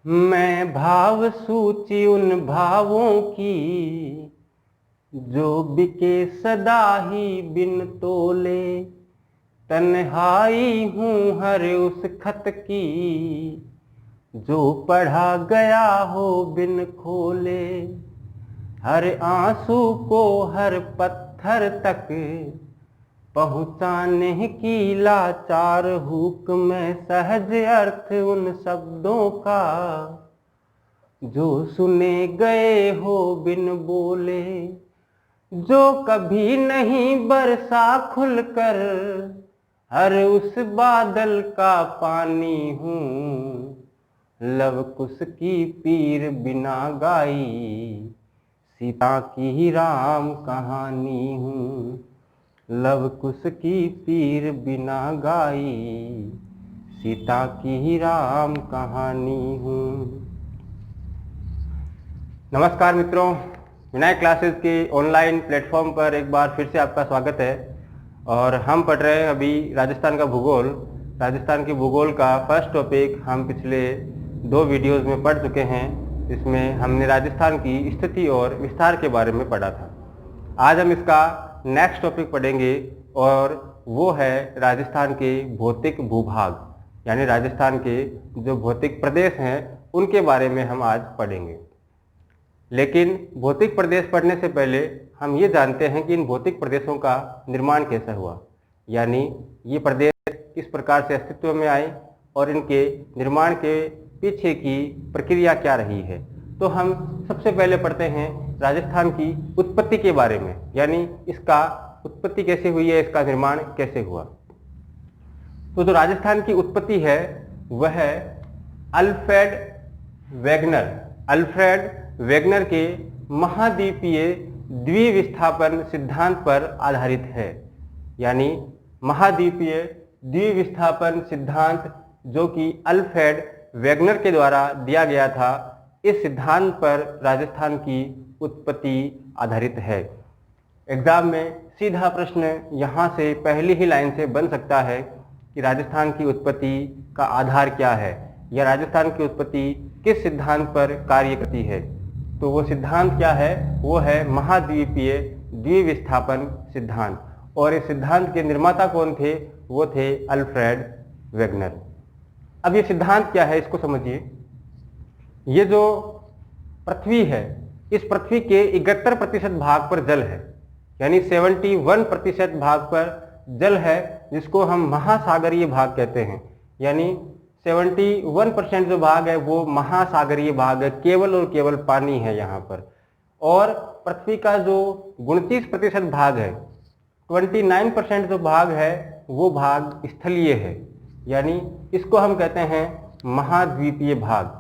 मैं भाव सूची उन भावों की जो बिके सदा ही बिन तोले। तन्हाई हूँ हर उस खत की जो पढ़ा गया हो बिन खोले। हर आंसू को हर पत्थर तक पहुँचाने की लाचार हुक में सहज अर्थ उन शब्दों का जो सुने गए हो बिन बोले। जो कभी नहीं बरसा खुलकर हर उस बादल का पानी हूँ। लव कुश की पीर बिना गाई सीता की ही राम कहानी हूँ। लव कुश की पीर बिना गाई सीता की ही राम कहानी हूँ। नमस्कार मित्रों, विनायक क्लासेस के ऑनलाइन प्लेटफॉर्म पर एक बार फिर से आपका स्वागत है। और हम पढ़ रहे हैं अभी राजस्थान का भूगोल। राजस्थान के भूगोल का फर्स्ट टॉपिक हम पिछले 2 वीडियोस में पढ़ चुके हैं। इसमें हमने राजस्थान की स्थिति और विस्तार के बारे में पढ़ा था। आज हम इसका नेक्स्ट टॉपिक पढ़ेंगे और वो है राजस्थान के भौतिक भूभाग, यानी राजस्थान के जो भौतिक प्रदेश हैं उनके बारे में हम आज पढ़ेंगे। लेकिन भौतिक प्रदेश पढ़ने से पहले हम ये जानते हैं कि इन भौतिक प्रदेशों का निर्माण कैसे हुआ, यानी ये प्रदेश किस प्रकार से अस्तित्व में आए और इनके निर्माण के पीछे की प्रक्रिया क्या रही है। तो हम सबसे पहले पढ़ते हैं राजस्थान की उत्पत्ति के बारे में, यानी इसका उत्पत्ति कैसे हुई है, इसका निर्माण कैसे हुआ। तो जो राजस्थान की उत्पत्ति है वह अल्फ्रेड वेगनर के महाद्वीपीय द्विविस्थापन सिद्धांत पर आधारित है। यानी महाद्वीपीय द्विविस्थापन सिद्धांत जो कि अल्फ्रेड वेगनर के द्वारा दिया गया था, इस सिद्धांत पर राजस्थान की उत्पत्ति आधारित है। एग्जाम में सीधा प्रश्न यहाँ से पहली ही लाइन से बन सकता है कि राजस्थान की उत्पत्ति का आधार क्या है, या राजस्थान की उत्पत्ति किस सिद्धांत पर कार्य करती है। तो वो सिद्धांत क्या है, वो है महाद्वीपीय द्विविस्थापन सिद्धांत। और इस सिद्धांत के निर्माता कौन थे, वो थे अल्फ्रेड वेगनर। अब ये सिद्धांत क्या है, इसको समझिए। ये जो पृथ्वी है, इस पृथ्वी के 71% भाग पर जल है, यानी 71% भाग पर जल है, जिसको हम महासागरीय भाग कहते हैं। यानी 71% जो भाग है वो महासागरीय भाग है, केवल और केवल पानी है यहाँ पर। और पृथ्वी का जो 29% भाग है, 29% जो भाग है वो भाग स्थलीय है, यानी इसको हम कहते हैं महाद्वीपीय भाग।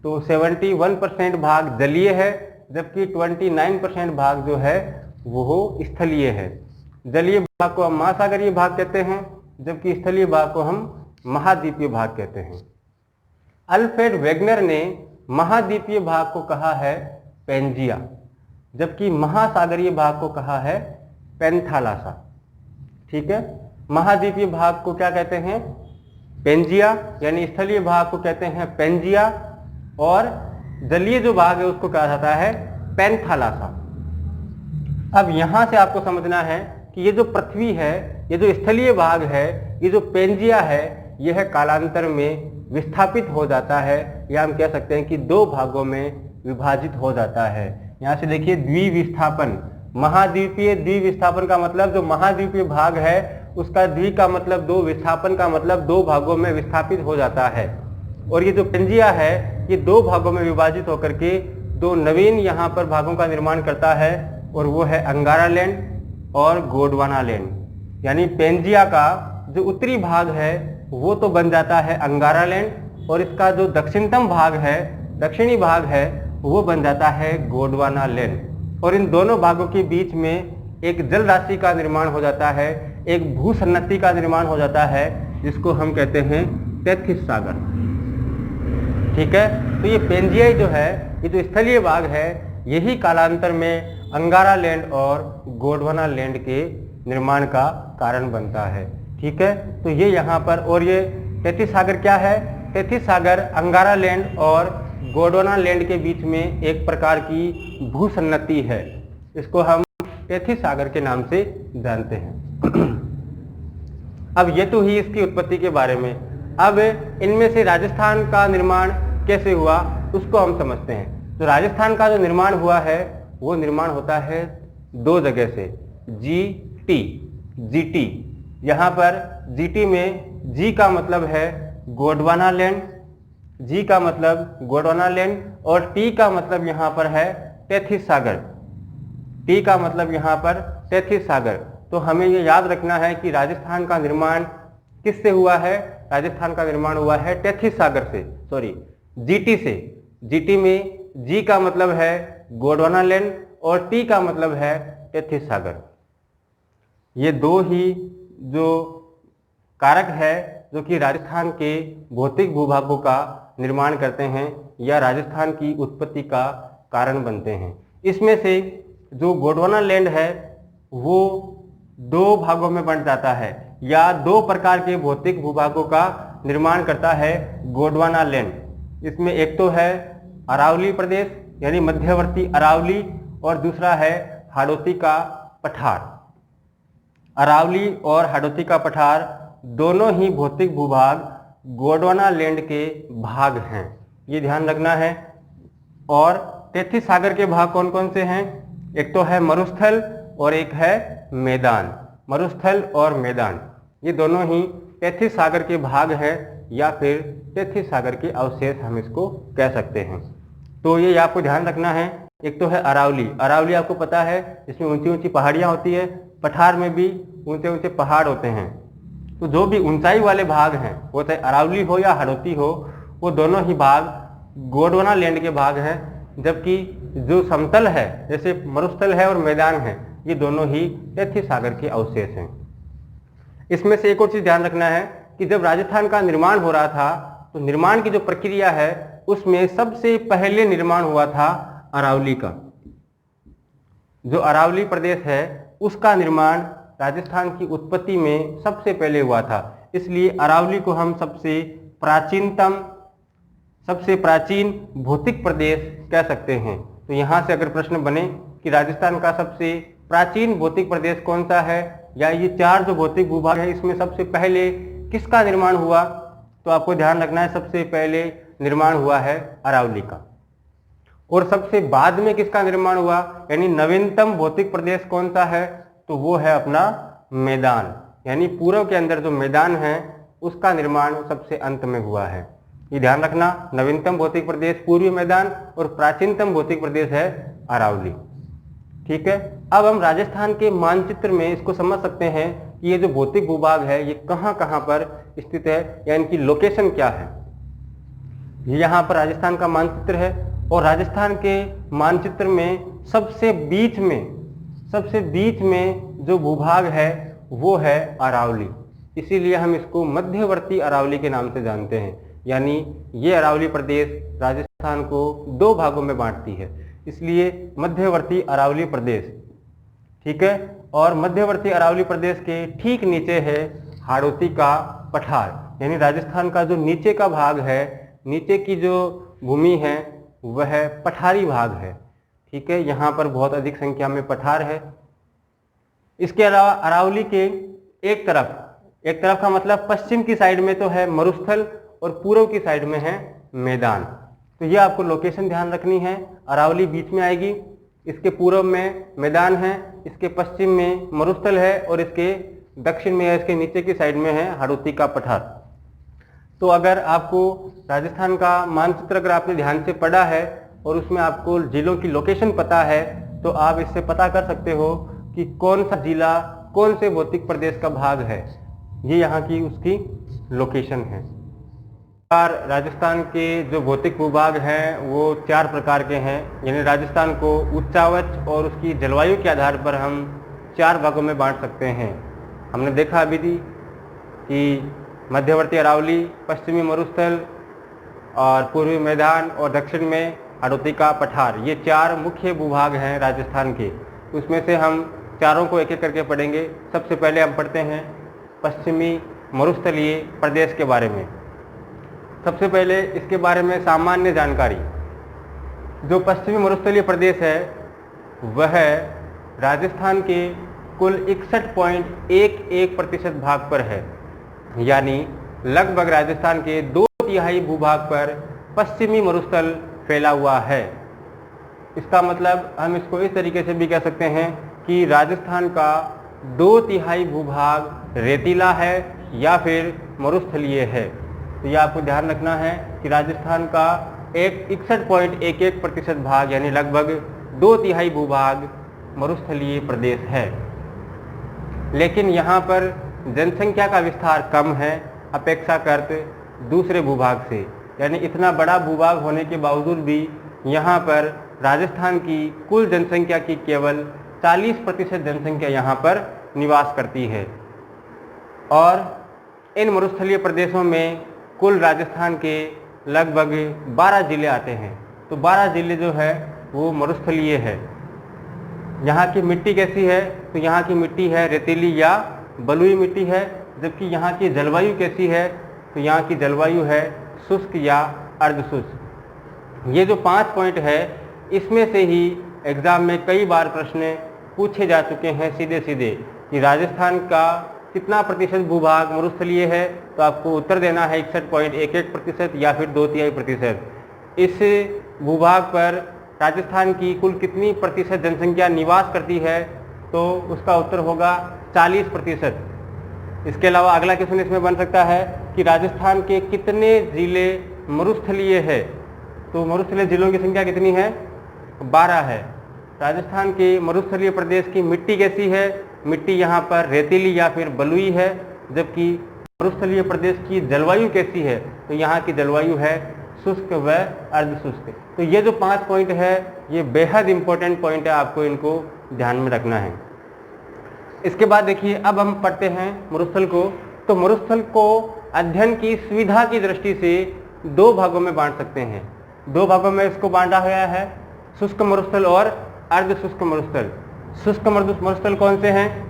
तो 71% भाग जलीय है, जबकि 29% भाग जो है वो स्थलीय है। जलीय भाग को हम महासागरीय भाग कहते हैं, जबकि स्थलीय भाग को हम महाद्वीपीय भाग कहते हैं। अल्फ्रेड वेगनर ने महाद्वीपीय भाग को कहा है पेंजिया, जबकि महासागरीय भाग को कहा है पेंथालासा। ठीक है, महाद्वीपीय भाग को क्या कहते हैं, पेंजिया, यानी स्थलीय भाग को कहते हैं पेंजिया, और जलीय जो भाग है उसको कहा जाता है पेंथालासा। अब यहां से आपको समझना है कि ये जो पृथ्वी है, ये जो स्थलीय भाग है, ये जो पेंजिया है, यह कालांतर में विस्थापित हो जाता है, या हम कह सकते हैं कि 2 भागों में विभाजित हो जाता है। यहाँ से देखिए, द्विविस्थापन, महाद्वीपीय द्विविस्थापन का मतलब जो महाद्वीपीय भाग है उसका द्वि का मतलब 2, विस्थापन का मतलब 2 भागों में विस्थापित हो जाता है। और ये जो पेंजिया है ये 2 भागों में विभाजित होकर के 2 नवीन यहाँ पर भागों का निर्माण करता है, और वो है अंगारालैंड और गोंडवानालैंड। यानी पेंजिया का जो उत्तरी भाग है वो तो बन जाता है अंगारालैंड, और इसका जो दक्षिणतम भाग है, दक्षिणी भाग है, वो बन जाता है गोंडवानालैंड। और इन दोनों भागों के बीच में एक जल राशि का निर्माण हो जाता है, एक भूसन्नति का निर्माण हो जाता है, जिसको हम कहते हैं तैथिस सागर। ठीक है, तो ये पेंजिया जो है, ये जो स्थलीय भाग है, यही कालांतर में अंगारालैंड और गोंडवानालैंड के निर्माण का कारण बनता है। ठीक है, तो ये यहाँ पर, और ये तैथिस सागर क्या है, टेथिस सागर अंगारा लैंड और गोंडवाना लैंड के बीच में एक प्रकार की भूसन्नति है। इसको हम टेथिस सागर के नाम से जानते हैं। अब ये तो ही इसकी उत्पत्ति के बारे में। अब इनमें से राजस्थान का निर्माण कैसे हुआ उसको हम समझते हैं। तो राजस्थान का जो निर्माण हुआ है वो निर्माण होता है दो जगह से, जीटी। यहाँ पर जीटी में जी का मतलब है गोंडवाना लैंड, जी का मतलब गोंडवाना लैंड और टी का मतलब यहाँ पर है टेथिस सागर। टी का मतलब यहाँ पर टेथिस सागर। तो हमें ये याद रखना है कि राजस्थान का निर्माण किससे हुआ है? राजस्थान का निर्माण हुआ है टेथिस सागर से, सॉरी जीटी से। जीटी में जी का मतलब है गोंडवाना लैंड और टी का मतलब है टेथिस सागर। ये दो ही जो कारक है जो कि राजस्थान के भौतिक भूभागों का निर्माण करते हैं या राजस्थान की उत्पत्ति का कारण बनते हैं। इसमें से जो गोंडवाना लैंड है वो दो भागों में बंट जाता है या दो प्रकार के भौतिक भूभागों का निर्माण करता है गोंडवाना लैंड। इसमें एक तो है अरावली प्रदेश यानी मध्यवर्ती अरावली और दूसरा है हाड़ौती का पठार। अरावली और हाड़ौती का पठार दोनों ही भौतिक भूभाग गोंडवाना लैंड के भाग हैं, ये ध्यान रखना है। और टेथिस सागर के भाग कौन कौन से हैं? एक तो है मरुस्थल और एक है मैदान। मरुस्थल और मैदान ये दोनों ही टेथिस सागर के भाग हैं या फिर टेथिस सागर के अवशेष हम इसको कह सकते हैं। तो ये आपको ध्यान रखना है। एक तो है अरावली। अरावली आपको पता है इसमें ऊंची ऊंची पहाड़ियाँ होती है, पठार में भी ऊंचे ऊंचे पहाड़ होते हैं। तो जो भी ऊंचाई वाले भाग हैं वो चाहे अरावली हो या हाड़ौती हो, वो दोनों ही भाग गोंडवाना लैंड के भाग हैं। जबकि जो समतल है जैसे मरुस्थल है और मैदान है ये दोनों ही टेथिस सागर के अवशेष हैं। इसमें से एक और चीज ध्यान रखना है कि जब राजस्थान का निर्माण हो रहा था तो निर्माण की जो प्रक्रिया है उसमें सबसे पहले निर्माण हुआ था अरावली का। जो अरावली प्रदेश है उसका निर्माण राजस्थान की उत्पत्ति में सबसे पहले हुआ था। इसलिए अरावली को हम सबसे प्राचीन भौतिक प्रदेश कह सकते हैं। तो यहाँ से अगर प्रश्न बने कि राजस्थान का सबसे प्राचीन भौतिक प्रदेश कौन सा है या ये चार जो भौतिक भूभाग है इसमें सबसे पहले किसका निर्माण हुआ, तो आपको ध्यान रखना है सबसे पहले निर्माण हुआ है अरावली का। और सबसे बाद में किसका निर्माण हुआ यानी नवीनतम भौतिक प्रदेश कौन सा है, तो वो है अपना मैदान। यानी पूर्व के अंदर जो मैदान है उसका निर्माण सबसे अंत में हुआ है। ये ध्यान रखना, नवीनतम भौतिक प्रदेश पूर्वी मैदान और प्राचीनतम भौतिक प्रदेश है अरावली। ठीक है। अब हम राजस्थान के मानचित्र में इसको समझ सकते हैं कि ये जो भौतिक भूभाग है ये कहाँ कहाँ पर स्थित है या इनकी लोकेशन क्या है। ये यहाँ पर राजस्थान का मानचित्र है और राजस्थान के मानचित्र में सबसे बीच में जो भूभाग है वो है अरावली। इसीलिए हम इसको मध्यवर्ती अरावली के नाम से जानते हैं। यानी ये अरावली प्रदेश राजस्थान को दो भागों में बांटती है, इसलिए मध्यवर्ती अरावली प्रदेश। ठीक है। और मध्यवर्ती अरावली प्रदेश के ठीक नीचे है हाड़ौती का पठार। यानी राजस्थान का जो नीचे का भाग है, नीचे की जो भूमि है वह पठारी भाग है। ठीक है। यहाँ पर बहुत अधिक संख्या में पठार है। इसके अलावा अरावली के एक तरफ का मतलब पश्चिम की साइड में तो है मरुस्थल और पूर्व की साइड में है मैदान। तो ये आपको लोकेशन ध्यान रखनी है। अरावली बीच में आएगी, इसके पूर्व में मैदान है, इसके पश्चिम में मरुस्थल है और इसके दक्षिण में या इसके नीचे की साइड में है हाड़ौती का पठार। तो अगर आपको राजस्थान का मानचित्र अगर आपने ध्यान से पढ़ा है और उसमें आपको जिलों की लोकेशन पता है तो आप इससे पता कर सकते हो कि कौन सा जिला कौन से भौतिक प्रदेश का भाग है। ये यहाँ की उसकी लोकेशन है। राजस्थान के जो भौतिक भूभाग हैं वो 4 प्रकार के हैं। यानी राजस्थान को उच्चावच और उसकी जलवायु के आधार पर हम 4 भागों में बांट सकते हैं। हमने देखा अभी थी कि मध्यवर्ती अरावली, पश्चिमी मरुस्थल और पूर्वी मैदान और दक्षिण में हाड़ौती का पठार, ये 4 मुख्य भूभाग हैं राजस्थान के। उसमें से हम चारों को एक एक करके पढ़ेंगे। सबसे पहले हम पढ़ते हैं पश्चिमी मरुस्थलीय प्रदेश के बारे में। सबसे पहले इसके बारे में सामान्य जानकारी। जो पश्चिमी मरुस्थलीय प्रदेश है वह राजस्थान के कुल 61.11% भाग पर है, यानी लगभग राजस्थान के 2/3 भूभाग पर पश्चिमी मरुस्थल फैला हुआ है। इसका मतलब हम इसको इस तरीके से भी कह सकते हैं कि राजस्थान का 2/3 भूभाग रेतीला है या फिर मरुस्थलीय है। तो यह आपको ध्यान रखना है कि राजस्थान का 61.11% भाग यानी लगभग 2/3 भूभाग मरुस्थलीय प्रदेश है। लेकिन यहाँ पर जनसंख्या का विस्तार कम है अपेक्षाकृत दूसरे भूभाग से, यानी इतना बड़ा भूभाग होने के बावजूद भी यहाँ पर राजस्थान की कुल जनसंख्या की केवल 40% जनसंख्या यहाँ पर निवास करती है। और इन मरुस्थलीय प्रदेशों में कुल राजस्थान के लगभग 12 जिले आते हैं। तो 12 जिले जो है वो मरुस्थलीय है। यहाँ की मिट्टी कैसी है? तो यहाँ की मिट्टी है रेतीली या बलुई मिट्टी है। जबकि यहाँ की जलवायु कैसी है? तो यहाँ की जलवायु है शुष्क या अर्धशुष्क। ये जो 5 पॉइंट है इसमें से ही एग्जाम में कई बार प्रश्न पूछे जा चुके हैं सीधे सीधे कि राजस्थान का कितना प्रतिशत भूभाग मरुस्थलीय है। तो आपको उत्तर देना है 61.11% या फिर 2/3%। इस भूभाग पर राजस्थान की कुल कितनी प्रतिशत जनसंख्या निवास करती है? तो उसका उत्तर होगा 40%। इसके अलावा अगला क्वेश्चन इसमें बन सकता है कि राजस्थान के कितने जिले मरुस्थलीय है? तो मरुस्थलीय जिलों की संख्या कितनी है? 12 है। राजस्थान के मरुस्थलीय प्रदेश की मिट्टी कैसी है? मिट्टी यहाँ पर रेतीली या फिर बलुई है। जबकि मरुस्थलीय प्रदेश की जलवायु कैसी है? तो यहाँ की जलवायु है शुष्क व अर्धशुष्क। तो ये जो 5 पॉइंट है ये बेहद इंपॉर्टेंट पॉइंट है, आपको इनको ध्यान में रखना है। इसके बाद देखिए अब हम पढ़ते हैं मरुस्थल को। तो मरुस्थल को अध्ययन की सुविधा की दृष्टि से 2 भागों में बांट सकते हैं। 2 भागों में इसको बांटा गया है, शुष्क मरुस्थल और अर्धशुष्क मरुस्थल। शुष्क मरुस्थल कौन से हैं?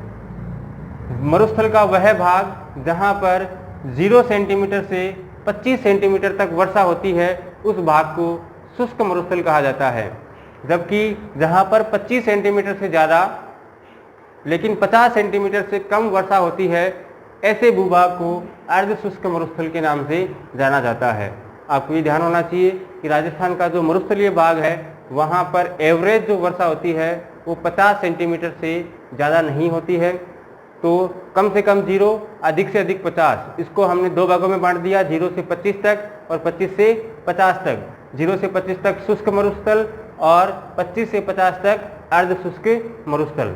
मरुस्थल का वह भाग जहां पर 0 सेंटीमीटर से 25 सेंटीमीटर तक वर्षा होती है उस भाग को शुष्क मरुस्थल कहा जाता है। जबकि जहां पर 25 सेंटीमीटर से ज़्यादा लेकिन 50 सेंटीमीटर से कम वर्षा होती है ऐसे भूभाग को अर्धशुष्क मरुस्थल के नाम से जाना जाता है। आपको ये ध्यान होना चाहिए कि राजस्थान का जो मरुस्थलीय भाग है वहाँ पर एवरेज जो वर्षा होती है वो 50 सेंटीमीटर से ज़्यादा नहीं होती है। तो कम से कम 0, अधिक से अधिक 50। इसको हमने 2 भागों में बांट दिया, 0 से 25 तक और 25 से 50 तक। 0 से 25 तक शुष्क मरुस्थल और 25 से 50 तक अर्धशुष्क मरुस्थल।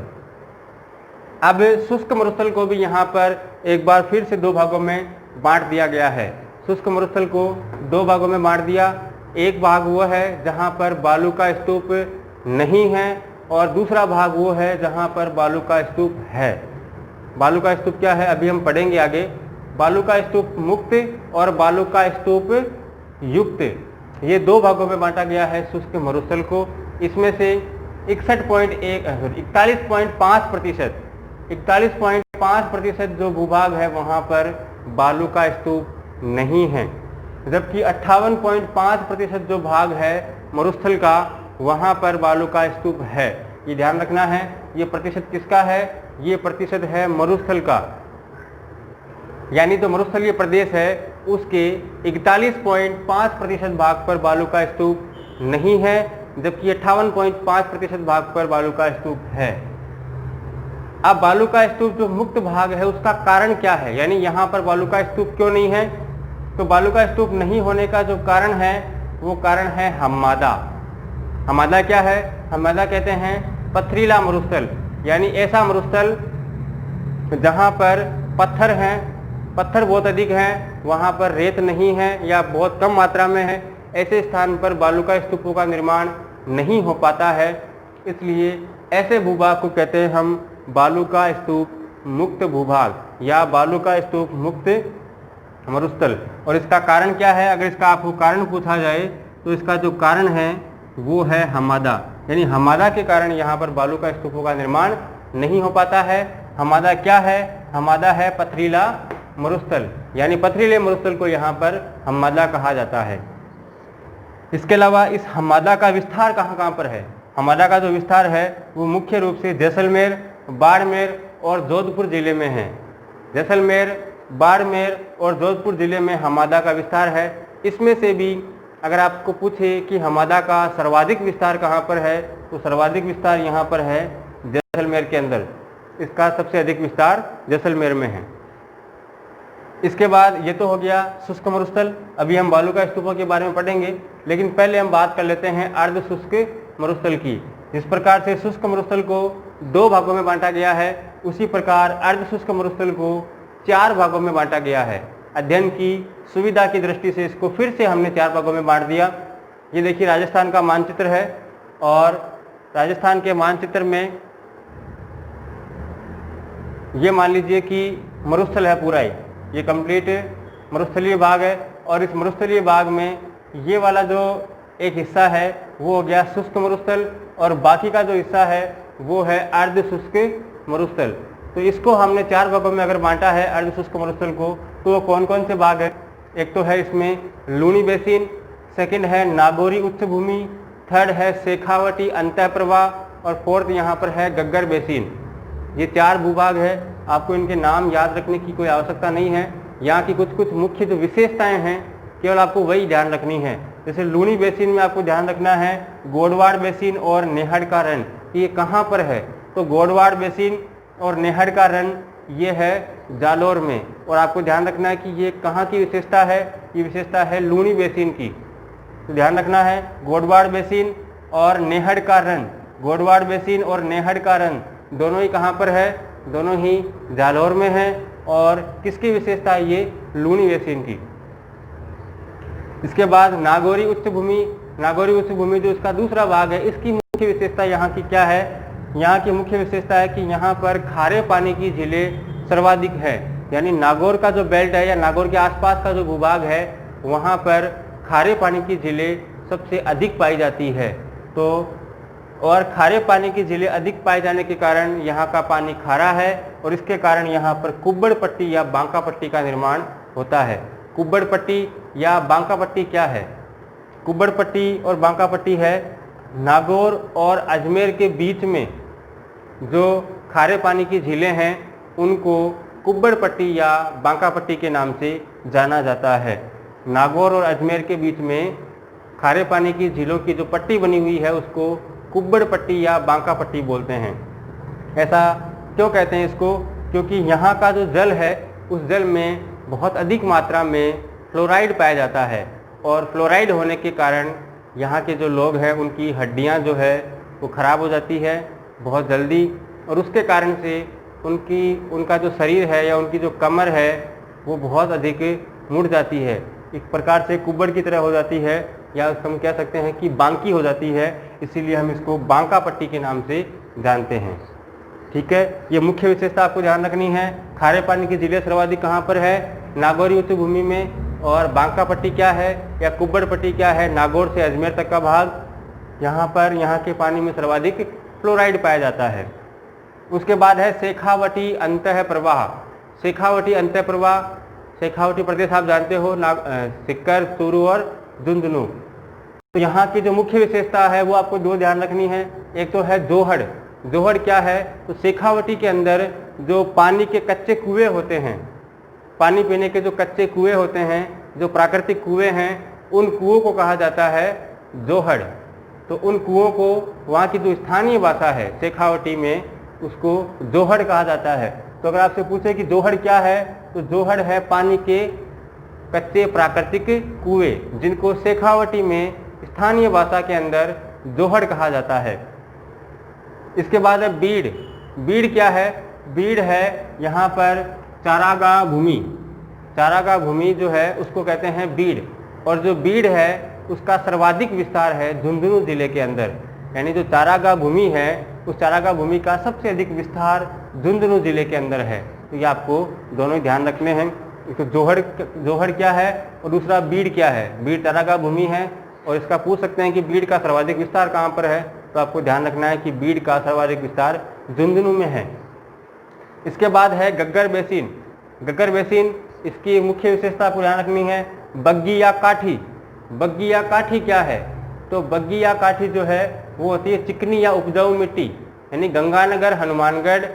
अब शुष्क मरुस्थल को भी यहाँ पर एक बार फिर से 2 भागों में बांट दिया गया है। शुष्क मरुस्थल को 2 भागों में बांट दिया। एक भाग वो है जहाँ पर बालू का स्तूप नहीं है और दूसरा भाग वो है जहाँ पर बालू का स्तूप है। बालू का स्तूप क्या है अभी हम पढ़ेंगे आगे। बालू का स्तूप मुक्त और बालू का स्तूप युक्त, ये 2 भागों में बांटा गया है शुष्क मरुस्थल को। इसमें से 41.5% जो भूभाग है वहाँ पर बालू का स्तूप नहीं है। जबकि 58.5% जो भाग है मरुस्थल का वहाँ पर बालू का स्तूप है। ये ध्यान रखना है। ये प्रतिशत किसका है? ये प्रतिशत है मरुस्थल का। यानी जो मरुस्थलीय प्रदेश है उसके 41.5% भाग पर बालू का स्तूप नहीं है, जबकि 58.5% भाग पर बालू का स्तूप है। अब बालू का स्तूप जो मुक्त भाग है उसका कारण क्या है? यानी यहाँ पर बालू का स्तूप क्यों नहीं है? तो बालू का स्तूप नहीं होने का जो कारण है वो कारण है हम्मादा। हम्मादा क्या है? हम्मादा कहते हैं पथरीला मरुस्थल, यानी ऐसा मरुस्थल जहाँ पर पत्थर हैं, पत्थर बहुत अधिक हैं, वहाँ पर रेत नहीं है या बहुत कम मात्रा में है। ऐसे स्थान पर बालू का स्तूपों का निर्माण नहीं हो पाता है। इसलिए ऐसे भूभाग को कहते हैं हम बालू का स्तूप मुक्त भूभाग या बालू का स्तूप मुक्त मरुस्थल। और इसका कारण क्या है? अगर इसका आपको कारण पूछा जाए तो इसका जो कारण है वो है हम्मादा। यानी हम्मादा के कारण यहाँ पर बालू का स्तूपों का निर्माण नहीं हो पाता है। हम्मादा क्या है? हम्मादा है पथरीला मरुस्थल यानी पथरीले मरुस्थल को यहाँ पर हम्मादा कहा जाता है। इसके अलावा इस हम्मादा का विस्तार कहाँ कहाँ पर है? हम्मादा का जो विस्तार है वो मुख्य रूप से जैसलमेर, बाड़मेर और जोधपुर जिले में है। जैसलमेर, बाड़मेर और जोधपुर जिले में हम्मादा का विस्तार है। इसमें से भी अगर आपको पूछे कि हम्मादा का सर्वाधिक विस्तार कहाँ पर है, तो सर्वाधिक विस्तार यहाँ पर है जैसलमेर के अंदर। इसका सबसे अधिक विस्तार जैसलमेर में है। इसके बाद ये तो हो गया शुष्क मरुस्थल। अभी हम बालू का स्तूपों के बारे में पढ़ेंगे, लेकिन पहले हम बात कर लेते हैं अर्ध शुष्क मरुस्थल की। जिस प्रकार से शुष्क मरुस्थल को 2 भागों में बांटा गया है, उसी प्रकार अर्ध शुष्क मरुस्थल को 4 भागों में बांटा गया है। अध्ययन की सुविधा की दृष्टि से इसको फिर से हमने 4 भागों में बांट दिया। ये देखिए राजस्थान का मानचित्र है, और राजस्थान के मानचित्र में ये मान लीजिए कि मरुस्थल है पूरा ही, ये कंप्लीट मरुस्थलीय भाग है। और इस मरुस्थलीय भाग में ये वाला जो एक हिस्सा है वो हो गया शुष्क मरुस्थल, और बाकी का जो हिस्सा है वो है अर्ध शुष्क मरुस्थल। तो इसको हमने 4 भागों में अगर बांटा है अर्ध शुष्क मरुस्थल को, तो वो कौन कौन से भाग है? एक तो है इसमें लूनी बेसिन, सेकंड है नागौरी उच्च भूमि, थर्ड है शेखावटी अंतः प्रवाह, और फोर्थ यहाँ पर है गग्गर बेसिन। ये 4 भूभाग है। आपको इनके नाम याद रखने की कोई आवश्यकता नहीं है। यहाँ की कुछ कुछ मुख्य जो विशेषताएं हैं केवल आपको वही ध्यान रखनी है। जैसे लूनी बेसिन में आपको ध्यान रखना है गोडवाड़ बेसिन और नेहड़ का रन, ये कहाँ पर है? तो गोडवाड़ बेसिन और नेहड़ का रन ये है जालोर में। और आपको ध्यान रखना है कि ये कहाँ की विशेषता है? ये विशेषता है लूनी बेसिन की। तो ध्यान रखना है गोडवाड़ बेसिन और नेहड़ का रन, गोडवाड़ बेसिन और नेहड़ का रन दोनों ही कहाँ पर है? दोनों ही जालोर में है। और किसकी विशेषता है? ये लूनी बेसिन की। इसके बाद नागौरी उच्च भूमि, नागौरी उच्च भूमि जो इसका दूसरा भाग है, इसकी मुख्य विशेषता यहाँ की क्या है? यहाँ की मुख्य विशेषता है कि यहाँ पर खारे पानी की झीलें सर्वाधिक है। यानी नागौर का जो बेल्ट है या नागौर के आसपास का जो भूभाग है वहाँ पर खारे पानी की झीलें सबसे अधिक पाई जाती है। तो और खारे पानी की झीलें अधिक पाए जाने के कारण यहाँ का पानी खारा है, और इसके कारण यहाँ पर कुब्बड़ पट्टी या बांका पट्टी का निर्माण होता है। कुब्बड़ पट्टी या बांका पट्टी क्या है? कुब्बड़ पट्टी और बांका पट्टी है नागौर और अजमेर के बीच में जो खारे पानी की झीलें हैं उनको कुब्बड़ पट्टी या बांका पट्टी के नाम से जाना जाता है। नागौर और अजमेर के बीच में खारे पानी की झीलों की जो पट्टी बनी हुई है उसको कुब्बड़ पट्टी या बांका पट्टी बोलते हैं। ऐसा क्यों कहते हैं इसको? क्योंकि यहाँ का जो जल है उस जल में बहुत अधिक मात्रा में फ्लोराइड पाया जाता है, और फ्लोराइड होने के कारण यहाँ के जो लोग हैं उनकी हड्डियाँ जो है वो ख़राब हो जाती है बहुत जल्दी, और उसके कारण से उनका जो शरीर है या उनकी जो कमर है वो बहुत अधिक मुड़ जाती है, एक प्रकार से कुब्बड़ की तरह हो जाती है, या हम कह सकते हैं कि बांकी हो जाती है। इसीलिए हम इसको बांका पट्टी के नाम से जानते हैं। ठीक है, ये मुख्य विशेषता आपको ध्यान रखनी है। खारे पानी की झीलें सर्वाधिक कहाँ पर है? नागौरी उच्च भूमि में। और बांका पट्टी क्या है या कुब्बड़ पट्टी क्या है? नागौर से अजमेर तक का भाग। यहाँ पर यहाँ के पानी में सर्वाधिक फ्लोराइड पाया जाता है। उसके बाद है शेखावटी अंतः प्रवाह। शेखावटी अंतः प्रवाह, शेखावटी प्रदेश आप जानते हो, सिक्कर, चूरू और झुंझुनू। तो यहाँ की जो मुख्य विशेषता है वो आपको 2 ध्यान रखनी है। एक तो है जोहड़। जोहड़ क्या है? तो शेखावटी के अंदर जो पानी के कच्चे कुएं होते हैं, पानी पीने के जो कच्चे कुएं होते हैं, जो प्राकृतिक कुएं हैं, उन कुओं को कहा जाता है जोहड़। तो उन कुओं को वहाँ की जो स्थानीय भाषा है शेखावटी में उसको जोहड़ कहा जाता है। तो अगर आपसे पूछे कि जोहड़ क्या है, तो जोहड़ है पानी के कच्चे प्राकृतिक कुएं, जिनको शेखावटी में स्थानीय भाषा के अंदर जोहड़ कहा जाता है। इसके बाद है बीड़। बीड़ क्या है? बीड़ है यहाँ पर चारागाह भूमि। चारागाह भूमि जो है उसको कहते हैं बीड़, और जो बीड़ है उसका सर्वाधिक विस्तार है झुंझुनू जिले के अंदर। यानी जो चारागाह भूमि है उस चारागाह भूमि का सबसे अधिक विस्तार झुंझुनू जिले के अंदर है। तो ये आपको दोनों ही ध्यान रखने हैं। तो जोहड़ क्या है और दूसरा बीड़ क्या है? बीड़ चारागाह भूमि है, और इसका पूछ सकते हैं कि बीड़ का सर्वाधिक विस्तार कहाँ पर है? तो आपको ध्यान रखना है कि बीड़ का सर्वाधिक विस्तार झुंझुनू में है। इसके बाद है गग्गर बेसिन। गग्गर बेसिन, इसकी मुख्य विशेषता आपको ध्यान रखनी है, बग्गी या काठी। बग्गी या काठी क्या है? तो बग्गी या काठी जो है वो होती है चिकनी या उपजाऊ मिट्टी, यानी गंगानगर हनुमानगढ़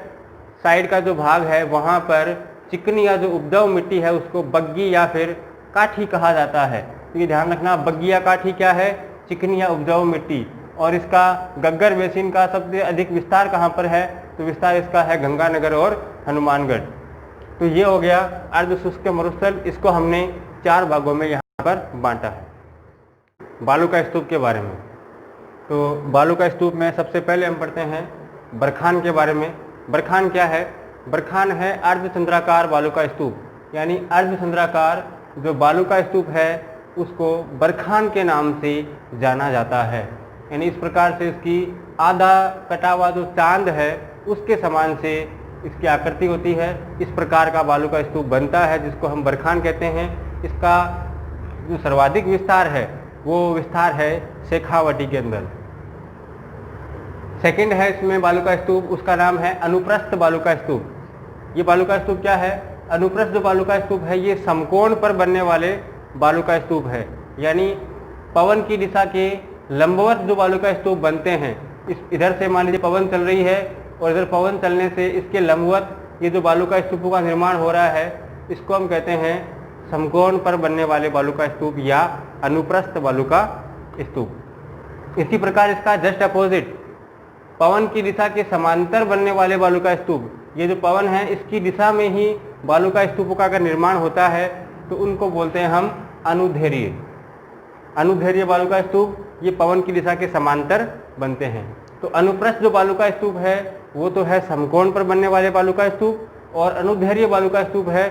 साइड का जो भाग है वहाँ पर चिकनी या जो उपजाऊ मिट्टी है उसको बग्गी या फिर काठी कहा जाता है। तो ये ध्यान रखना, बग्गी या काठी क्या है? चिकनी या उपजाऊ मिट्टी। और इसका गग्गर बेसिन का सबसे अधिक विस्तार कहाँ पर है? तो विस्तार इसका है गंगानगर और हनुमानगढ़। तो ये हो गया अर्ध शुष्क मरुस्थल, इसको हमने 4 भागों में यहाँ पर बांटा है। बालू का स्तूप के बारे में, तो बालू का स्तूप में सबसे पहले हम पढ़ते हैं बरखान के बारे में। बरखान क्या है? बरखान है अर्धचंद्राकार बालू का स्तूप, यानी अर्धचंद्राकार जो बालू का स्तूप है उसको बरखान के नाम से जाना जाता है। यानी इस प्रकार से इसकी आधा कटा हुआ जो चांद है उसके समान से इसकी आकृति होती है। इस प्रकार का बालू का स्तूप बनता है जिसको हम बरखान कहते हैं। इसका जो सर्वाधिक विस्तार है वो विस्तार है शेखावटी के अंदर। सेकंड है इसमें बालू का स्तूप, उसका नाम है अनुप्रस्थ बालू का स्तूप। ये बालू का स्तूप क्या है? अनुप्रस्थ जो बालू का स्तूप है ये समकोण पर बनने वाले बालू का स्तूप है, यानी पवन की दिशा के लंबवत जो बालू का स्तूप बनते हैं, इस इधर से मान लीजिए पवन चल रही है और इधर पवन चलने से इसके लंबवत ये जो बालू का स्तूपों का निर्माण हो रहा है इसको हम कहते हैं समकोण पर बनने वाले बालू का स्तूप या अनुप्रस्थ बालू का स्तूप। इसी प्रकार इसका जस्ट अपोजिट पवन की दिशा के समांतर बनने वाले बालू का स्तूप, ये जो पवन है इसकी दिशा में ही बालू का स्तूपों का अगर निर्माण होता है तो उनको बोलते हैं हम अनुदैर्घ्य। अनुदैर्घ्य बालू का स्तूप ये पवन की दिशा के समांतर बनते हैं। तो अनुप्रस्थ जो बालू का स्तूप है वो तो है समकोण पर बनने वाले बालू का स्तूप, और अनुदैर्घ्य बालू का स्तूप है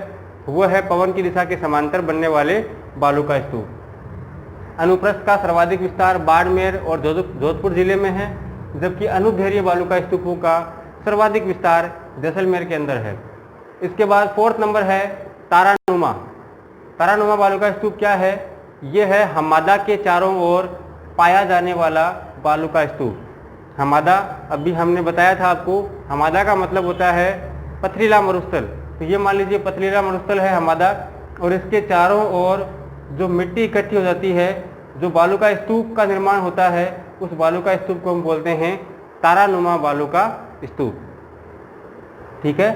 वो है पवन की दिशा के समांतर बनने वाले बालू का स्तूप। अनुप्रस्थ का सर्वाधिक विस्तार बाड़मेर और जोधपुर जिले में है, जबकि अनुदैर्घ्य बालू का स्तूपों का सर्वाधिक विस्तार जैसलमेर के अंदर है। इसके बाद 4th नंबर है तारानुमा। तारानुमा बालू का स्तूप क्या है? ये है हमादा के चारों ओर पाया जाने वाला बालू का स्तूप। हमादा अभी हमने बताया था आपको, हमादा का मतलब होता है पथरीला मरुस्थल। तो ये मान लीजिए पथरीला मरुस्थल है हमादा, और इसके चारों ओर जो मिट्टी इकट्ठी हो जाती है, जो बालू का स्तूप का निर्माण होता है, उस बालू का स्तूप को हम बोलते हैं तारानुमा बालू का स्तूप। ठीक है,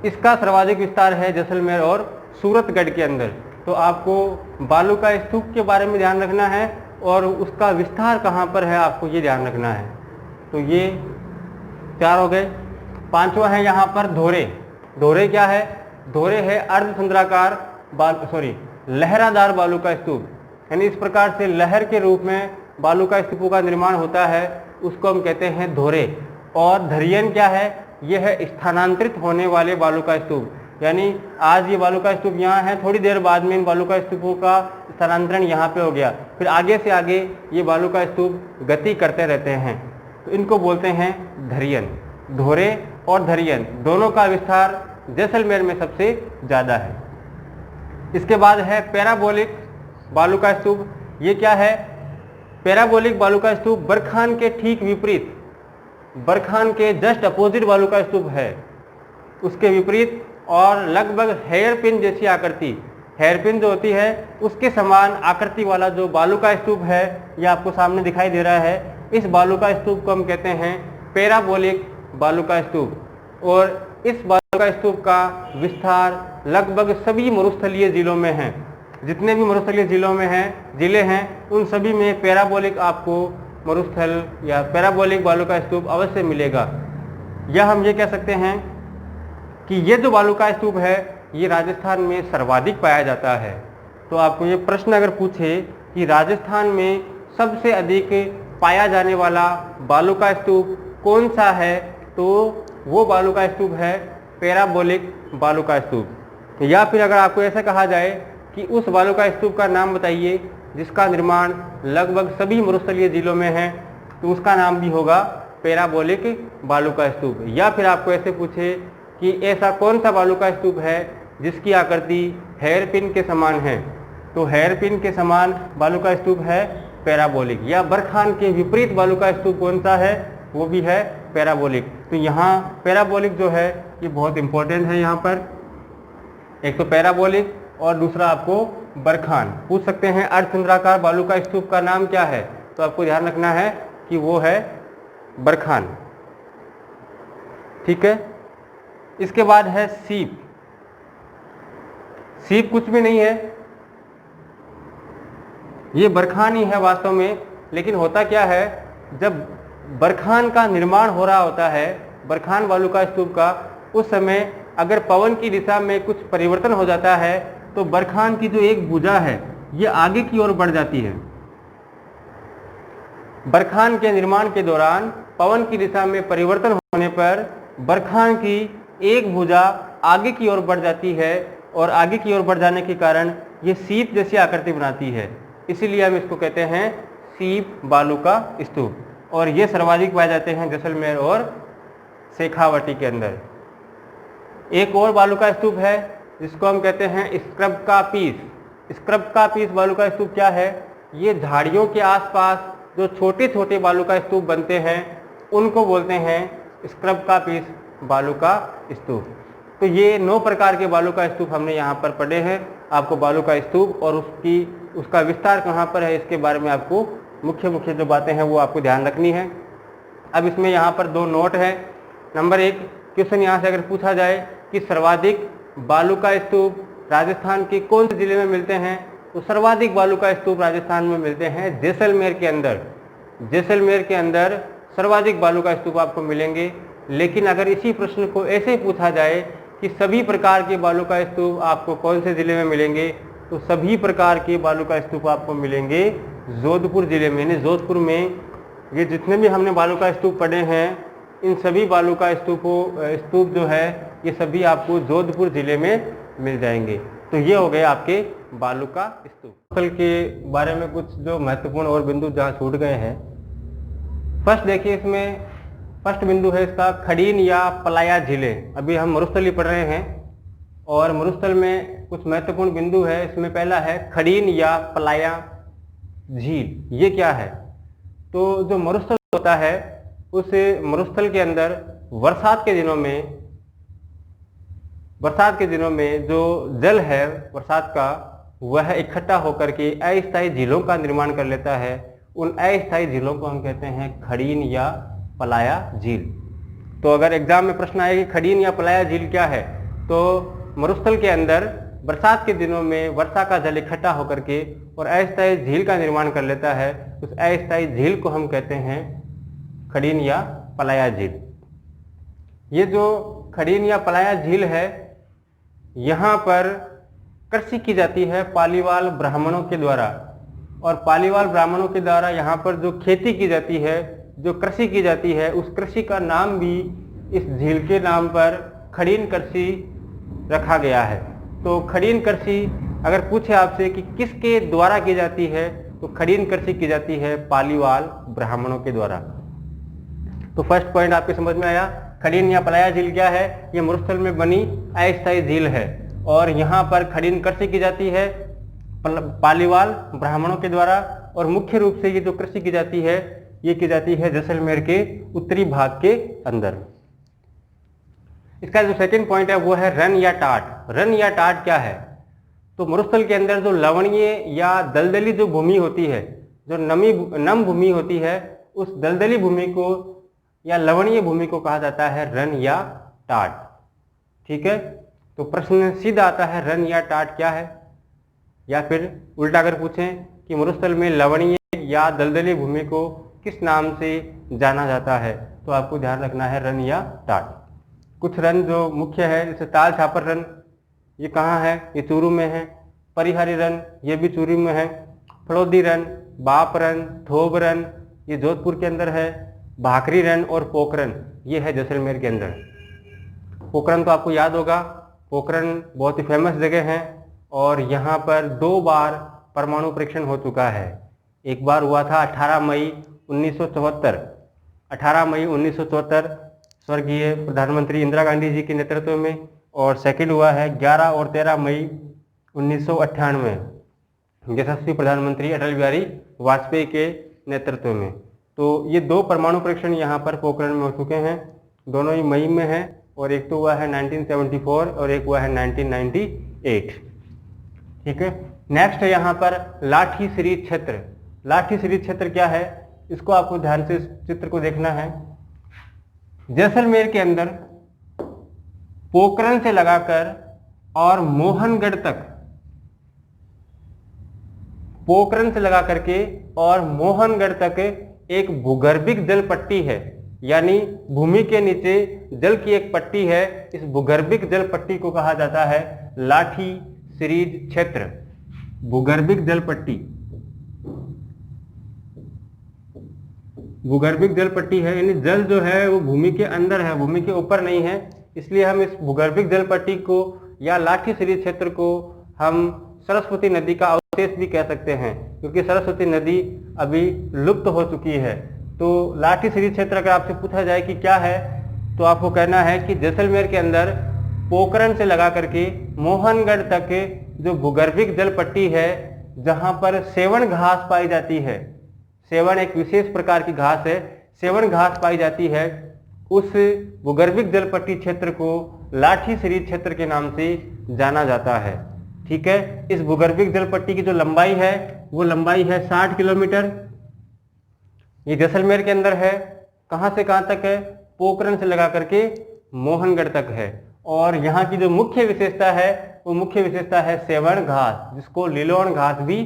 इसका सर्वाधिक विस्तार है जैसलमेर और सूरतगढ़ के अंदर। तो आपको बालू का स्तूप के बारे में ध्यान रखना है और उसका विस्तार कहाँ पर है आपको ये ध्यान रखना है। तो ये 4 हो गए। 5वां है यहाँ पर धोरे। धोरे क्या है? धोरे है अर्धचंद्राकार लहरादार बालू का स्तूप, यानी इस प्रकार से लहर के रूप में बालू का स्तूपों का निर्माण होता है, उसको हम कहते हैं धोरे। और धरियन क्या है? यह है स्थानांतरित होने वाले बालू का स्तूप, यानी आज ये बालू का स्तूप यहाँ है, थोड़ी देर बाद में इन बालू का स्तूपों का स्थानांतरण यहाँ पे हो गया, फिर आगे से आगे ये बालू का स्तूप गति करते रहते हैं, तो इनको बोलते हैं धरियन। धोरे और धरियन दोनों का विस्तार जैसलमेर में सबसे ज़्यादा है। इसके बाद है पैराबोलिक बालू का स्तूप। ये क्या है? पैराबोलिक बालू का स्तूप बरखान के ठीक विपरीत, बरखान के जस्ट अपोजिट बालू का स्तूप है, उसके विपरीत और लगभग हेयरपिन जैसी आकृति, हेयरपिन जो होती है उसके समान आकृति वाला जो बालू का स्तूप है, ये आपको सामने दिखाई दे रहा है। इस बालू का स्तूप को हम कहते हैं पैराबोलिक बालू का स्तूप। और इस बालू का स्तूप का विस्तार लगभग सभी मरुस्थलीय जिलों में है। जितने भी मरुस्थलीय जिले हैं उन सभी में पैराबोलिक आपको मरुस्थल या पैराबोलिक बालू का स्तूप अवश्य मिलेगा। या हम ये कह सकते हैं कि ये जो बालू का स्तूप है ये राजस्थान में सर्वाधिक पाया जाता है। तो आपको ये प्रश्न अगर पूछे कि राजस्थान में सबसे अधिक पाया जाने वाला बालू का स्तूप कौन सा है, तो वो बालू का स्तूप है पैराबोलिक बालू का स्तूप। या फिर अगर आपको ऐसा कहा जाए कि उस बालू का स्तूप का नाम बताइए जिसका निर्माण लगभग सभी मरुस्थलीय जिलों में है, तो उसका नाम भी होगा पैराबोलिक बालू का स्तूप। या फिर आपको ऐसे पूछे कि ऐसा कौन सा बालू का स्तूप है जिसकी आकृति हेयरपिन के समान है, तो हेयरपिन के समान बालू का स्तूप है पैराबोलिक। या बरखान के विपरीत बालू का स्तूप कौन सा है, वो भी है पैराबोलिक। तो यहाँ पैराबोलिक जो है ये बहुत इंपॉर्टेंट है यहाँ पर। एक तो पैराबोलिक और दूसरा आपको बरखान। पूछ सकते हैं अर्धचंद्राकार बालू का स्तूप का नाम क्या है, तो आपको ध्यान रखना है कि वो है बरखान। ठीक है। इसके बाद है सीप। सीप कुछ भी नहीं है, ये बरखान ही है वास्तव में। लेकिन होता क्या है, जब बरखान का निर्माण हो रहा होता है, बरखान बालू का स्तूप का, उस समय अगर पवन की दिशा में कुछ परिवर्तन हो जाता है तो बरखान की जो एक भुजा है ये आगे की ओर बढ़ जाती है। बरखान के निर्माण के दौरान पवन की दिशा में परिवर्तन होने पर बरखान की एक भुजा आगे की ओर बढ़ जाती है और आगे की ओर बढ़ जाने के कारण ये सीप जैसी आकृति बनाती है। इसीलिए हम इसको कहते हैं सीप बालू का स्तूप। और ये सर्वाधिक पाए जाते हैं जैसलमेर और शेखावाटी के अंदर। एक और बालू का स्तूप है जिसको हम कहते हैं स्क्रब का पीस। स्क्रब का पीस बालू का स्तूप क्या है, ये झाड़ियों के आसपास जो छोटे छोटे बालू का स्तूप बनते हैं उनको बोलते हैं स्क्रब का पीस बालू का स्तूप। तो ये 9 प्रकार के बालू का स्तूप हमने यहाँ पर पढ़े हैं। आपको बालू का स्तूप और उसका विस्तार कहाँ पर है इसके बारे में आपको मुख्य जो बातें हैं वो आपको ध्यान रखनी है। अब इसमें यहाँ पर 2 नोट है। नंबर 1, क्वेश्चन यहाँ से अगर पूछा जाए कि सर्वाधिक बालू का स्तूप राजस्थान के कौन से जिले में मिलते हैं, तो सर्वाधिक बालू का स्तूप राजस्थान में मिलते हैं जैसलमेर के अंदर। जैसलमेर के अंदर सर्वाधिक बालू का स्तूप आपको मिलेंगे। लेकिन अगर इसी प्रश्न को ऐसे पूछा जाए कि सभी प्रकार के बालू का स्तूप आपको कौन से जिले में मिलेंगे, तो सभी प्रकार के बालू का स्तूप आपको मिलेंगे जोधपुर जिले में। यानी जोधपुर में ये जितने भी हमने बालू का स्तूप पढ़े हैं, इन सभी बालू का स्तूप जो है ये सभी आपको जोधपुर जिले में मिल जाएंगे। तो ये हो गए आपके बालू का स्तूप। स्थल के बारे में कुछ जो महत्वपूर्ण और बिंदु जहाँ छूट गए हैं। फर्स्ट देखिए, इसमें फर्स्ट बिंदु है इसका खड़ीन या पलाया झीलें। अभी हम मरुस्थल ही पढ़ रहे हैं और मरुस्थल में कुछ महत्वपूर्ण बिंदु है। इसमें पहला है खड़ीन या पलाया झील। ये क्या है, तो जो मरुस्थल होता है उस मरुस्थल के अंदर बरसात के दिनों में जो जल है बरसात का, वह इकट्ठा होकर के अस्थायी झीलों का निर्माण कर लेता है। उन अस्थायी झीलों को हम कहते हैं खड़ीन या पलाया झील। तो अगर एग्जाम में प्रश्न आए कि खड़ीन या पलाया झील क्या है, तो मरुस्थल के अंदर बरसात के दिनों में वर्षा का जल इकट्ठा होकर के और अस्थायी झील का निर्माण कर लेता है। उस अस्थायी झील को हम कहते हैं खड़ीन या पलाया झील। ये जो खड़ीन या पलाया झील है, यहाँ पर कृषि की जाती है पालीवाल ब्राह्मणों के द्वारा। और पालीवाल ब्राह्मणों के द्वारा यहाँ पर जो खेती की जाती है, जो कृषि की जाती है, उस कृषि का नाम भी इस झील के नाम पर खड़ीन कृषि रखा गया है। तो खड़ीन कृषि अगर पूछे आपसे कि किसके द्वारा की जाती है, तो खड़ीन कृषि की जाती है पालीवाल ब्राह्मणों के द्वारा। तो फर्स्ट पॉइंट आपके समझ में आया। खड़ीन या पलाया झील क्या है, ये मरुस्थल में बनी अस्थायी झील है और यहाँ पर खड़ीन कृषि की जाती है पालीवाल ब्राह्मणों के द्वारा। और मुख्य रूप से ये जो कृषि की जाती है, ये की जाती है जैसलमेर के उत्तरी भाग के अंदर। इसका जो सेकंड पॉइंट है वो है रन या टाट। रन या टाट क्या है, तो मरुस्थल के अंदर जो लवणीय या दलदली जो भूमि होती है, जो नम भूमि होती है, उस दलदली भूमि को या लवणीय भूमि को कहा जाता है रन या टाट। ठीक है। तो प्रश्न सीधा आता है रन या टाट क्या है, या फिर उल्टा अगर पूछें कि मरुस्थल में लवणीय या दलदली भूमि को किस नाम से जाना जाता है, तो आपको ध्यान रखना है रन या टाट। कुछ रन जो मुख्य है, जैसे ताल छापर रन, ये कहाँ है, ये चूरू में है। परिहारी रन, ये भी चूरू में है। फड़ौदी रन, बाप रन, थोब रन, ये जोधपुर के अंदर है। भाकरी रन और पोखरन, ये है जैसलमेर के अंदर। पोखरन तो आपको याद होगा, पोखरन बहुत ही फेमस जगह है और यहाँ पर 2 बार परमाणु परीक्षण हो चुका है। एक बार हुआ था 18 मई 1974। 18 मई 1974 स्वर्गीय प्रधानमंत्री इंदिरा गांधी जी के नेतृत्व में, और सेकंड हुआ है 11 और 13 मई 1998 यशस्वी प्रधानमंत्री अटल बिहारी वाजपेयी के नेतृत्व में। तो ये 2 परमाणु परीक्षण यहाँ पर पोखरण में हो चुके हैं, दोनों ही मई में हैं, और एक तो हुआ है 1974 और एक हुआ है 1998 8। ठीक है, नेक्स्ट है यहाँ पर लाठी श्री क्षेत्र। लाठी श्री क्षेत्र क्या है, इसको आपको ध्यान से इस चित्र को देखना है। जैसलमेर के अंदर पोखरण से लगाकर और मोहनगढ़ तक, पोखरण से लगा करके और मोहनगढ़ तक एक भूगर्भिक जल पट्टी है, यानी भूमि के नीचे जल की एक पट्टी है। इस भूगर्भिक जल पट्टी को कहा जाता है लाठी सीरीज क्षेत्र। भूगर्भिक जल पट्टी, भूगर्भिक जल पट्टी है, यानी जल जो है वो भूमि के अंदर है, भूमि के ऊपर नहीं है। इसलिए हम इस भूगर्भिक जल पट्टी को या लाठी सीरीज क्षेत्र को हम सरस्वती नदी का अवशेष भी कह सकते हैं, क्योंकि सरस्वती नदी अभी लुप्त हो चुकी है। तो लाठी सीरीज क्षेत्र अगर आपसे पूछा जाए कि क्या है, तो आपको कहना है कि जैसलमेर के अंदर पोखरण से लगा करके मोहनगढ़ तक जो भूगर्भिक जल पट्टी है, जहां पर सेवन घास पाई जाती है, सेवन एक विशेष प्रकार की घास है, सेवन घास पाई जाती है, उस भूगर्भिक जल पट्टी क्षेत्र को लाठी सीरीज क्षेत्र के नाम से जाना जाता है। ठीक है, इस भूगर्भिक जल पट्टी की जो लंबाई है वो लंबाई है 60 किलोमीटर। ये जैसलमेर के अंदर है। कहां से कहां तक है, पोखरण से लगा करके मोहनगढ़ तक है। और यहाँ की जो मुख्य विशेषता है वो मुख्य विशेषता है सेवन घास, जिसको लिलोन घास भी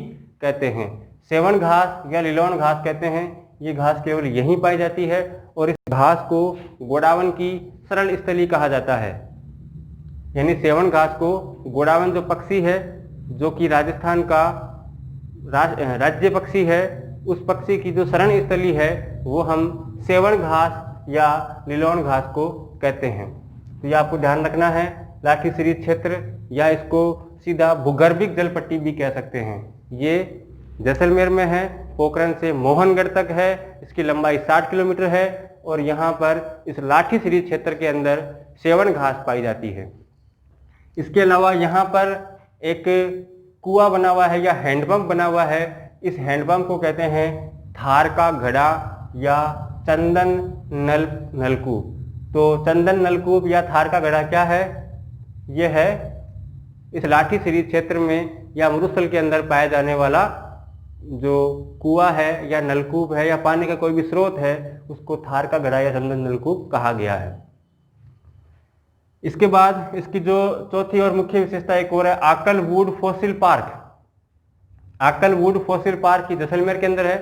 कहते हैं। सेवन घास या लिलोन घास कहते हैं। ये घास केवल यहीं पाई जाती है और इस घास को गोडावन की सरल स्थली कहा जाता है। यानी सेवन घास को गोडावन जो पक्षी है, जो कि राजस्थान का राज्य पक्षी है, उस पक्षी की जो शरण स्थली है वो हम सेवन घास या लिलोन घास को कहते हैं। तो ये आपको ध्यान रखना है, लाठी सीरीज क्षेत्र या इसको सीधा भूगर्भिक जल पट्टी भी कह सकते हैं। ये जैसलमेर में है, पोखरण से मोहनगढ़ तक है, इसकी लंबाई 60 किलोमीटर है और यहाँ पर इस लाठी सीरीज क्षेत्र के अंदर सेवन घास पाई जाती है। इसके अलावा यहाँ पर एक कुआं बना हुआ है या हैंडपंप बना हुआ है। इस हैंडपंप को कहते हैं थार का घड़ा या चंदन नलकूप। तो चंदन नलकूप या थार का घड़ा क्या है, यह है इस लाठी सीरीज क्षेत्र में या मरुस्थल के अंदर पाया जाने वाला जो कुआं है या नलकूप है या पानी का कोई भी स्रोत है, उसको थार का घड़ा या चंदन नलकूप कहा गया है। इसके बाद इसकी जो चौथी और मुख्य विशेषता एक और है, Akal wood fossil park. Akal wood fossil park की जैसलमेर के अंदर है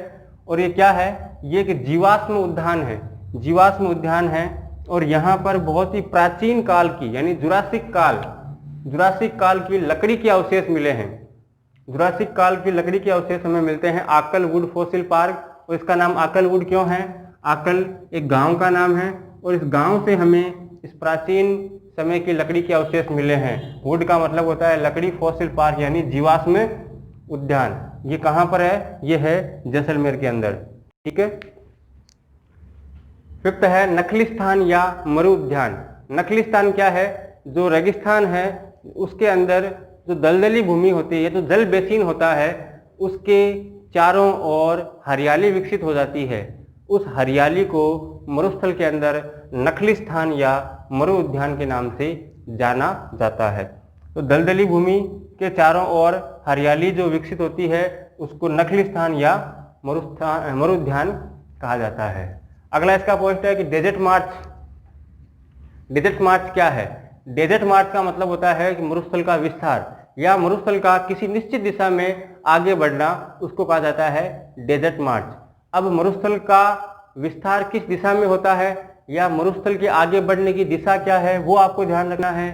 और ये क्या है, ये एक जीवाश्म उद्यान है। जीवाश्म उद्यान है और यहाँ पर बहुत ही प्राचीन काल की यानी जुरासिक काल की लकड़ी के अवशेष मिले हैं। जुरासिक काल की लकड़ी के अवशेष हमें मिलते हैं आकलवुड फॉसिल पार्क। और इसका नाम आकलवुड क्यों है, आकल एक गांव का नाम है और इस गांव से हमें इस प्राचीन समय की लकड़ी के अवशेष मिले हैं। वुड का मतलब होता है लकड़ी, फॉसिल पार्क यानी जीवाश्म उद्यान। ये कहाँ पर है, ये है जैसलमेर के अंदर। ठीक है, फिफ्थ है नखलिस्तान या मरु उद्यान। नखलिस्तान क्या है, जो रेगिस्तान है उसके अंदर जो दलदली भूमि होती है, तो जल बेसिन होता है, उसके चारों ओर हरियाली विकसित हो जाती है। उस हरियाली को मरुस्थल के अंदर नखलिस्तान या मरु उद्यान के नाम से जाना जाता है। तो दलदली भूमि के चारों ओर हरियाली जो विकसित होती है उसको नखलिस्तान या मरु उद्यान कहा जाता है। अगला इसका पॉइंट है कि डेजर्ट मार्च। डेजर्ट मार्च क्या है, डेजर्ट मार्च का मतलब होता है कि मरुस्थल का विस्तार या मरुस्थल का किसी निश्चित दिशा में आगे बढ़ना, उसको कहा जाता है डेजर्ट मार्च। अब मरुस्थल का विस्तार किस दिशा में होता है या मरुस्थल के आगे बढ़ने की दिशा क्या है, वो आपको ध्यान रखना है।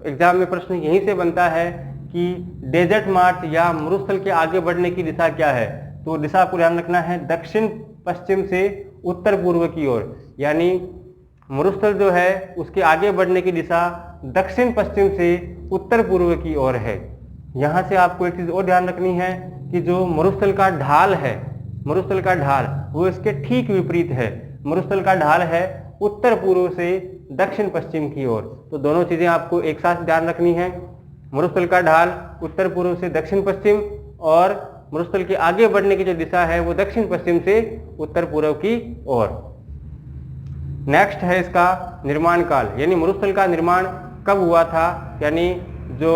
एग्जाम में प्रश्न यहीं से बनता है कि डेजर्ट मार्च या मरुस्थल के आगे बढ़ने की दिशा क्या है। तो दिशा आपको ध्यान रखना है दक्षिण पश्चिम से उत्तर पूर्व की ओर, यानी मरुस्थल जो है उसके आगे बढ़ने की दिशा दक्षिण पश्चिम से उत्तर पूर्व की ओर है। यहाँ से आपको एक चीज और ध्यान रखनी है कि जो मरुस्थल का ढाल है, मरुस्थल का ढाल वो इसके ठीक विपरीत है। मरुस्थल का ढाल है उत्तर पूर्व से दक्षिण पश्चिम की ओर। तो दोनों चीजें आपको एक साथ ध्यान रखनी है, मरुस्थल का ढाल उत्तर पूर्व से दक्षिण पश्चिम और मरुस्थल के आगे बढ़ने की जो दिशा है वो दक्षिण पश्चिम से उत्तर पूर्व की ओर। नेक्स्ट है इसका निर्माण काल, यानी मरुस्थल का निर्माण कब हुआ था, यानी जो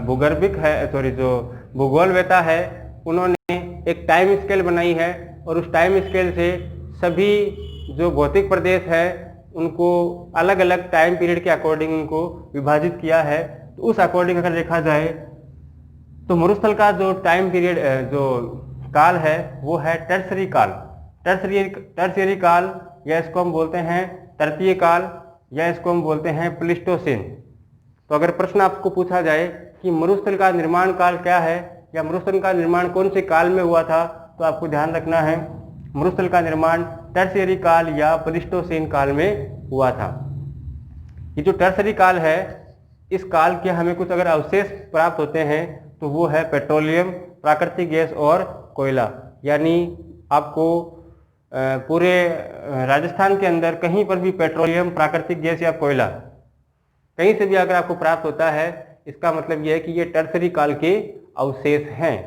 भूगर्भिक है, जो भूगोलवेता है, उन्होंने एक टाइम स्केल बनाई है और उस टाइम स्केल से सभी जो भौतिक प्रदेश है उनको अलग अलग टाइम पीरियड के अकॉर्डिंग उनको विभाजित किया है। तो उस अकॉर्डिंग अगर देखा जाए तो मरुस्थल का जो टाइम पीरियड, जो काल है, वो है टर्सरी काल। टर्सरी काल, या इसको हम बोलते हैं तृतीय काल, या इसको हम बोलते हैं प्लीस्टोसीन। तो अगर प्रश्न आपको पूछा जाए कि मरुस्थल का निर्माण काल क्या है या मरुस्थल का निर्माण कौन से काल में हुआ था, तो आपको ध्यान रखना है मरुस्थल का निर्माण टर्शियरी काल या प्लीस्टोसीन काल में हुआ था। ये जो टर्शियरी काल है, इस काल के हमें कुछ अगर अवशेष प्राप्त होते हैं तो वो है पेट्रोलियम, प्राकृतिक गैस और कोयला। यानी आपको पूरे राजस्थान के अंदर कहीं पर भी पेट्रोलियम, प्राकृतिक गैस या कोयला कहीं से भी अगर आपको प्राप्त होता है, इसका मतलब यह है कि ये टर्शियरी काल के अवशेष हैं।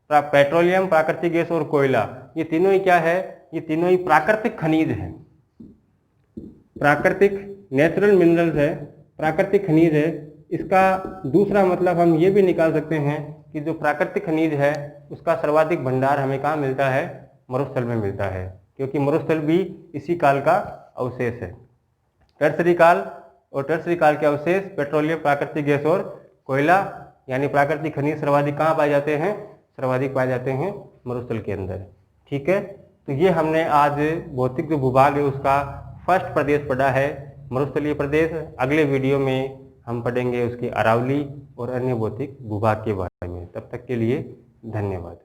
पेट्रोलियम, प्राकृतिक गैस और कोयला, ये तीनों ही क्या है? ये तीनों ही प्राकृतिक खनिज हैं। प्राकृतिक नेचुरल मिनरल्स है, प्राकृतिक खनिज है। इसका दूसरा मतलब हम ये भी निकाल सकते हैं कि जो प्राकृतिक खनिज है उसका सर्वाधिक भंडार हमें कहाँ मिलता है? मरुस्थल में मिलता है, क्योंकि मरुस्थल भी इसी काल का अवशेष है। टर्शियरी काल और टर्शियरी काल के अवशेष पेट्रोलियम, प्राकृतिक गैस और कोयला यानी प्राकृतिक खनिज सर्वाधिक कहाँ पाए जाते हैं? सर्वाधिक पाए जाते हैं मरुस्थल के अंदर। ठीक है, तो ये हमने आज भौतिक जो भूभाग है उसका फर्स्ट प्रदेश पढ़ा है, मरुस्थलीय प्रदेश। अगले वीडियो में हम पढ़ेंगे उसकी अरावली और अन्य भौतिक भूभाग के बारे में। तब तक के लिए धन्यवाद।